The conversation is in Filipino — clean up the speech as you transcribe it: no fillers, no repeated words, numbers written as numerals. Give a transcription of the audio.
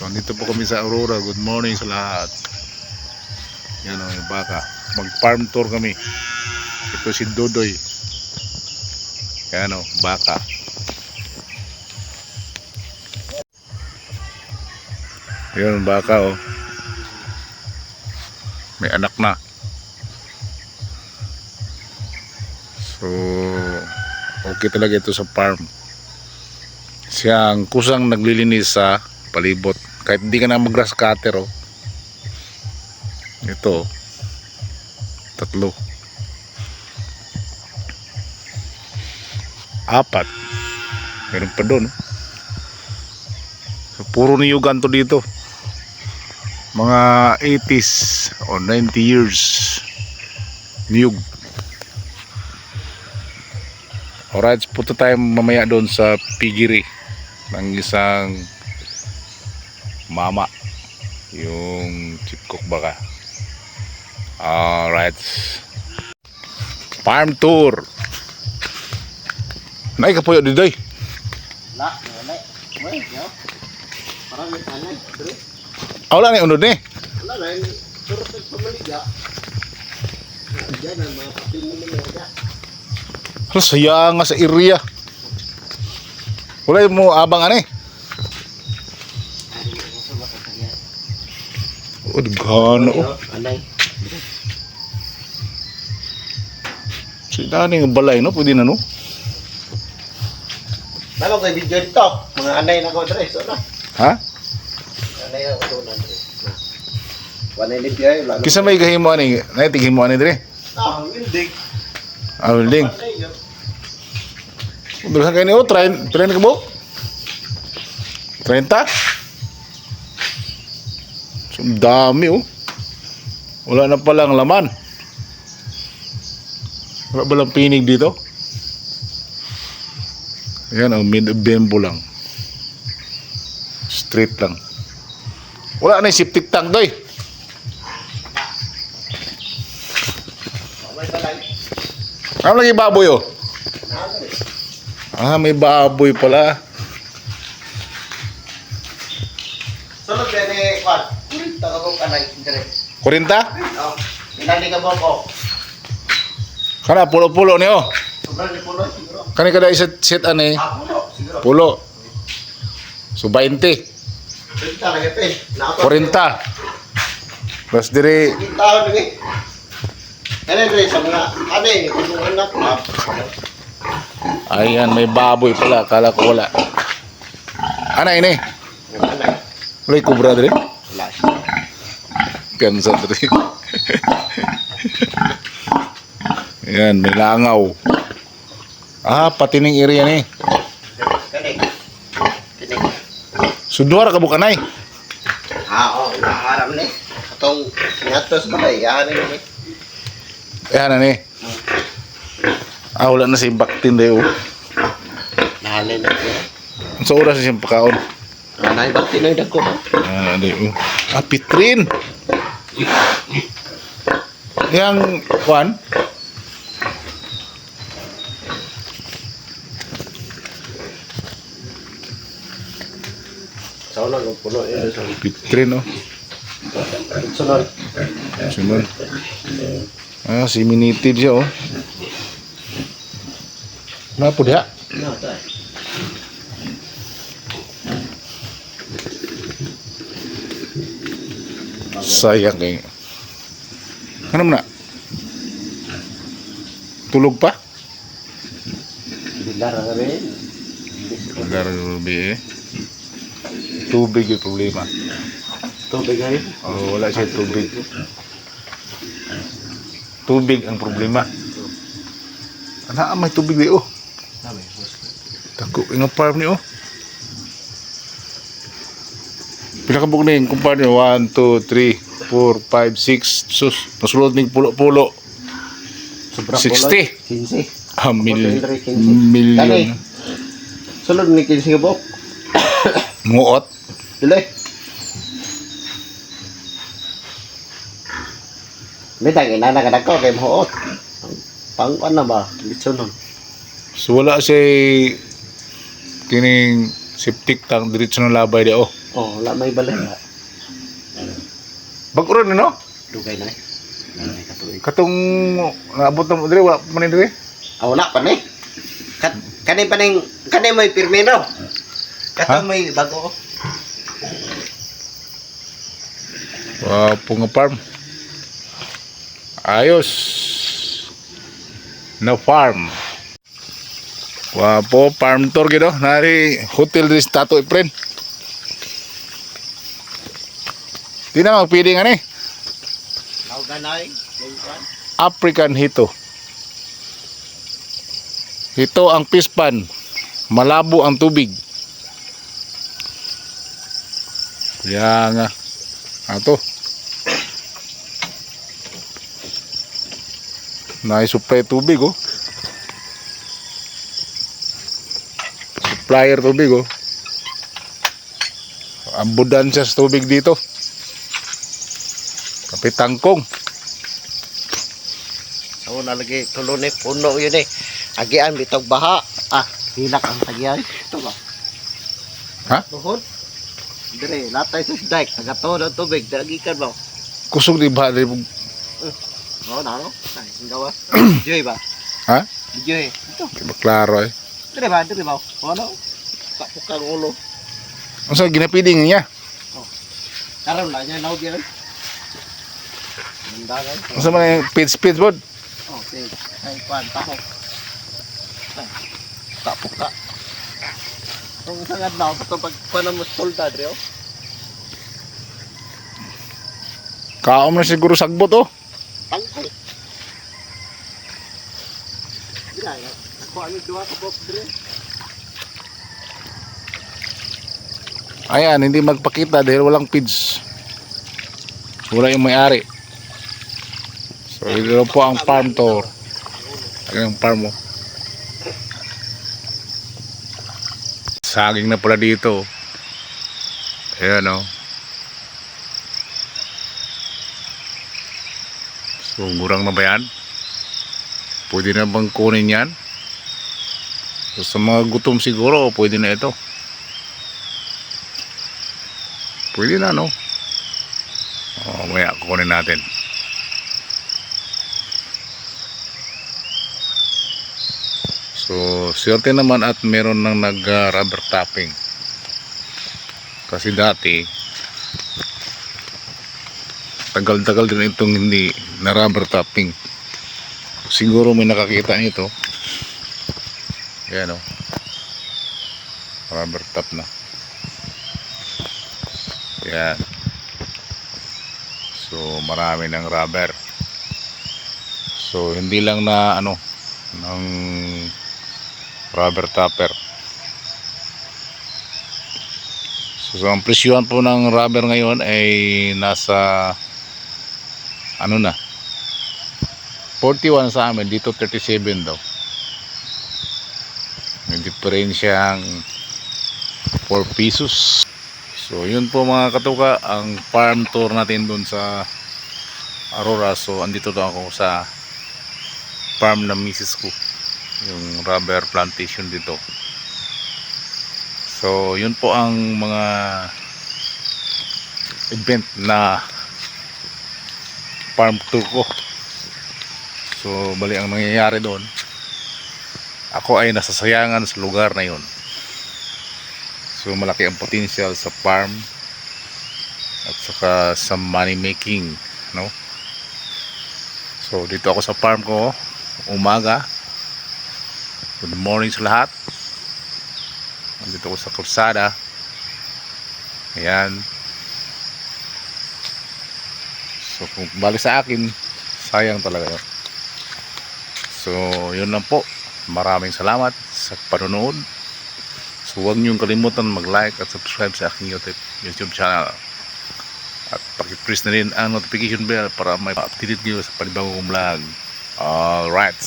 So dito po kami sa Aurora. Good morning sa lahat. Yan o, yung baka. Mag farm tour kami. Ito si Dodoy. Yan o, baka. Yan baka o. May anak na. So okay talaga ito sa farm. Siya ang kusang naglilinis sa palibot. Kahit hindi ka na mag-grass cutter oh. Ito 3 4 meron pa doon. So, puro niyugan to dito. Mga 80s o 90 years niyug. Alright, punta tayo mamaya doon sa piggery ng isang mama, yung chipcock baka. Alright, farm tour. Nay ka po yun dito eh. Wala na yung unod eh. Wala na yung turot ng pamaligya. Diyan ang mga kapil mo nila. Saya nga sa area. Wala mo abang ano eh. Oh, gano oh. Anay. Sila nga balay no, pwede na no. Nalo kay video dito. Mga anay na ko dre, so na. Ha? Anay na ko na dre. Wala ni biya lalo. Kisa may gahimo ani, nay tigimo ani dire. Wildig. Welding. Dughan kay ni oh, train ka mo? 30? So, dami oh. Wala na palang laman. Wala ba lang pinig dito? Ayan oh, mid-bembo lang. Straight lang. Wala na yung septic tank doy. Ano lagi baboy oh? May baboy pala. Sunod din eh, Kwan. Kurinta ka bong anay, dre. 40? Oo. Inali ka bong ko. Kana pulo-pulo niyo. Sobrang ni pulo siguro. Kani kada isa set ani? Pulo siguro. Pulo. So 20. Kurinta na gete. 40. Plus dire Kita ko ni. Ano dre sa mga anay, kung anak na. ayan, may baboy pala. Kala ko wala. Ana ini? Anay. Wala yung kubra dire? Wala. Piyansa dire. Ayan, may langaw. Pati ng area ni. Kani. Kani. Sudwara ka bukanay. Oo, naharap ni. Atong ngatos ba kay yan ni. Ayan ani. Wala na si baktin dayo. Nahalin na siya. Sa oras siyang pakaon. Anay ba tinoy dagko? Dayo. Pitrin. Yang Juan. Sauna ng puno yun sa Pitrin oh. sunod. Sunod. Siminitid siya oh. Napa dia? Sayang kay. Ano na? Tulog pa? Bilar nga rin. Agar be. Tubig yung problema. Tubig ngayon. Wala siya tubig. Tubig ang problema. May tubig di oh. Tako yung farm ni oh. Pila ka bug na yung kumpar niyo? 1, 2, 3, 4, 5, 6. Sus, nasulod ng pulo-pulo. 60. 15. Million. Sulod ni 15 ka bok. Muot. Dili. Bitang inana ka kay muot. Pang ano ba? Litsonon. So wala siya kining septic tank diretso ng labay di oh. Oh, wala may balay na. Baguro no? Dugay na eh. Ay, katuig. Katong naabot na mo dire wala pa man dire. Ah, wala pa ni. Kanay pa ning kanay may pirmi no. Kato Ha? may bago. Punga farm. Ayos. Na farm. Wapo farm tour gitu. Nari hotel di Tato Friend. Di na magpili nga ni. Nauganay. African Hito. Hito ang pispan. Malabo ang tubig. Kaya nga. Ato. Naisupply tubig oh. Supplier tubig oh. Ambudansya sa tubig dito. Kapitangkong. So nalagi tulo ni puno yun eh. Agian bitog baha. Ah, hilak ang tagyan. Ito ba? Ha? Tuhod. Dire, latay sa dike. Tagato ng tubig. Dagikan mo. Kusog di ba? Oo na no? Ay, singgawa. Diyoy ba? Ha? Diyoy. Ito. Di ba klaro eh. Dire ba? Dire ba? Oo no? Kapukang ulo. Ang sa ginapiling niya. Karon na niya naog yan. Mandagan. Ang sa mga speed board. Oh, sige. Ay, kuhan. Tahok. Ay, kapuka. Kung isang adlaw, ito pagkuhan mo solda, Dre, oh. Kaom na siguro sagbot oh. Tangkay. Gina, ako ano dua ka box, Dre. Ayan, hindi magpakita dahil walang feeds. Wala yung may-ari. So, ito po ang farm tour. Ayan ang farm mo. Saging na pala dito. Ayan o. So, murang na ba yan? Pwede na bang kunin yan? So, sa mga gutom siguro, pwede na ito. Pwede na, no? O, maya, kukunin natin. So, swerte naman at meron nang nag-rubber tapping. Kasi dati, tagal-tagal din itong hindi na rubber tapping. Siguro may nakakita nito. Ayan o. Rubber tap na. Ayan. So, marami ng rubber. So, hindi lang na ano, ng rubber topper. So, ang presyohan po ng rubber ngayon ay nasa ano na 41 sa amin, dito 37 daw. May diferensyang 4 pesos. So yun po mga katuka, ang farm tour natin dun sa Aurora. So andito daw ako sa farm ng misis ko, yung rubber plantation dito. So yun po ang mga event na farm tour ko. So bali ang nangyayari doon, ako ay nasasayangan sa lugar na yun. So malaki ang potential sa farm at saka sa money making, no? So dito ako sa farm ko, umaga. Good morning sa lahat. Nandito ako sa kursada. Ayan. So kung balik sa akin, sayang talaga yun. So yun lang po. Maraming salamat sa panonood. So huwag niyong kalimutan mag-like at subscribe sa aking YouTube channel. At paki-press na rin ang notification bell para may update niyo sa panibagong vlog. Alright.